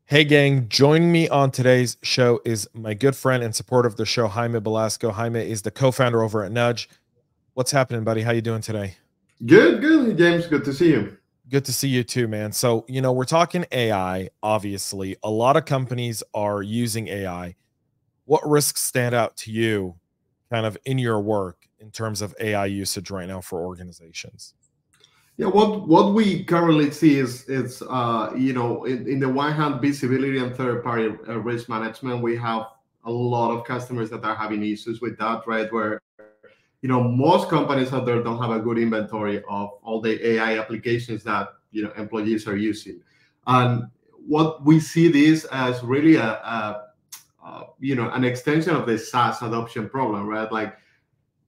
Hey, gang, joining me on today's show is my good friend and supporter of the show, Jaime Blasco. Jaime is the co-founder over at Nudge. What's happening, buddy? How you doing today? Good, good. Hey, James, good to see you. Good to see you too, man. So, we're talking AI, obviously. A lot of companies are using AI. What risks stand out to you kind of in your work in terms of AI usage right now for organizations? Yeah, what we currently see is in the one hand visibility and third party risk management. We have a lot of customers that are having issues with that, right? Where most companies out there don't have a good inventory of all the AI applications that employees are using, and what we see this as really an extension of the SaaS adoption problem, right? Like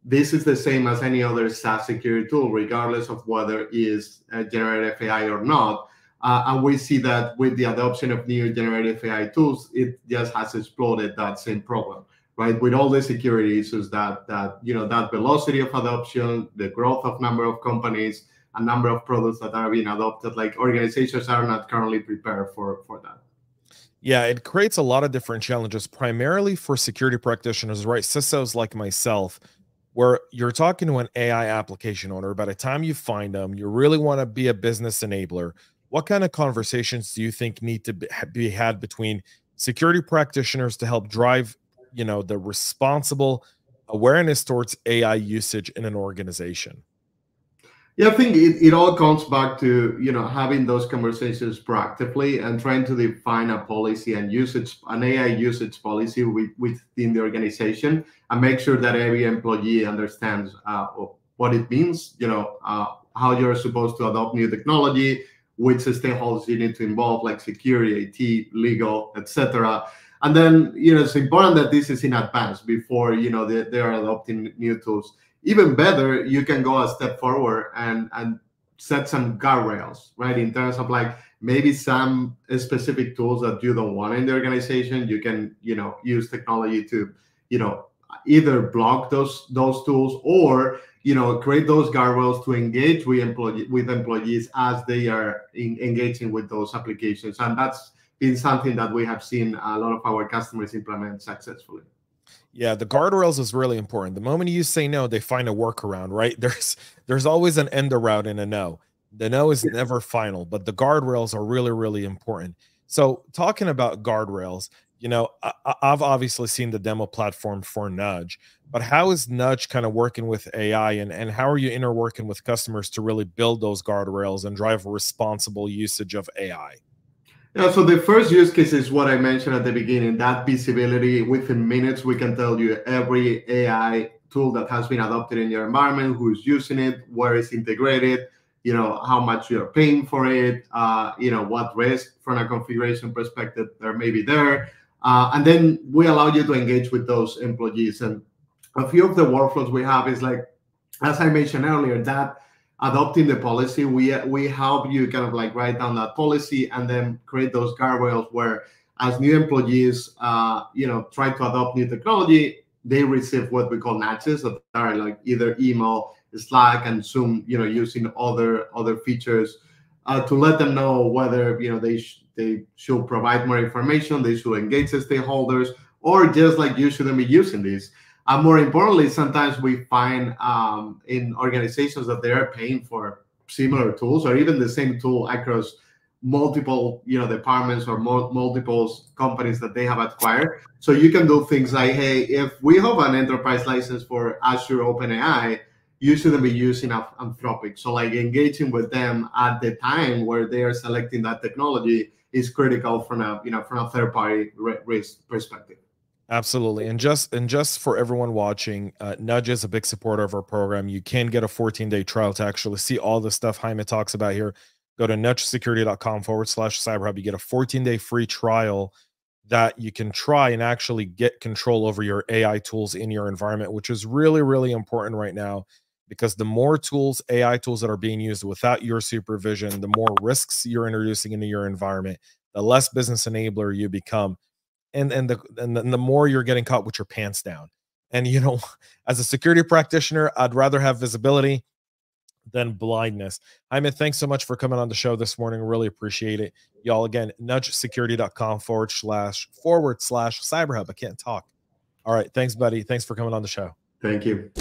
this is the same as any other SaaS security tool, regardless of whether it is generative AI or not. And we see that with the adoption of new generative AI tools, it just has exploded that same problem, right? With all the security issues that velocity of adoption, the growth of number of companies, a number of products that are being adopted, like organizations are not currently prepared for that. Yeah, it creates a lot of different challenges, primarily for security practitioners, right? CISOs like myself, where you're talking to an AI application owner. By the time you find them, you really want to be a business enabler. What kind of conversations do you think need to be had between security practitioners to help drive, the responsible awareness towards AI usage in an organization? Yeah, I think it all comes back to having those conversations proactively and trying to define a policy and usage an AI usage policy within the organization and make sure that every employee understands what it means. How you're supposed to adopt new technology, which stakeholders you need to involve, like security, IT, legal, etc. And then it's important that this is in advance before they are adopting new tools. Even better, you can go a step forward and set some guardrails, right? In terms of like maybe some specific tools that you don't want in the organization, you can use technology to you know either block those tools or create those guardrails to engage with employees as they are engaging with those applications. And that's been something that we have seen a lot of our customers implement successfully. Yeah, the guardrails is really important. The moment you say no, they find a workaround, right? There's always an end around in a no. The no is never final, but the guardrails are really, really important. So talking about guardrails, I've obviously seen the demo platform for Nudge, but how is Nudge kind of working with AI, and how are you interworking with customers to really build those guardrails and drive responsible usage of AI? Yeah, so the first use case is what I mentioned at the beginning, that visibility. Within minutes, we can tell you every AI tool that has been adopted in your environment, who's using it, where it's integrated, how much you're paying for it, what risk from a configuration perspective there may be there. And then we allow you to engage with those employees. And a few of the workflows we have is like, as I mentioned earlier, that adopting the policy, we help you kind of like write down that policy and then create those guardrails where as new employees try to adopt new technology, they receive what we call nudges that are like either email, Slack, and Zoom, using other features to let them know whether they should provide more information, they should engage the stakeholders, or just like you shouldn't be using this. And more importantly, sometimes we find in organizations that they are paying for similar tools or even the same tool across multiple departments or multiple companies that they have acquired. So you can do things like, hey, if we have an enterprise license for Azure OpenAI, you shouldn't be using Anthropic. So like engaging with them at the time where they are selecting that technology is critical from a third party risk perspective. Absolutely. And just for everyone watching, Nudge is a big supporter of our program. You can get a 14-day trial to actually see all the stuff Jaime talks about here. Go to nudgesecurity.com/cyberhub. You get a 14-day free trial that you can try and actually get control over your AI tools in your environment, which is really, really important right now because the more tools, AI tools that are being used without your supervision, the more risks you're introducing into your environment, the less business enabler you become, and the more you're getting caught with your pants down. And as a security practitioner, I'd rather have visibility than blindness. Jaime, thanks so much for coming on the show this morning. Really appreciate it. Y'all, again, nudgesecurity.com // cyberhub. I can't talk. All right. Thanks, buddy. Thanks for coming on the show. Thank you.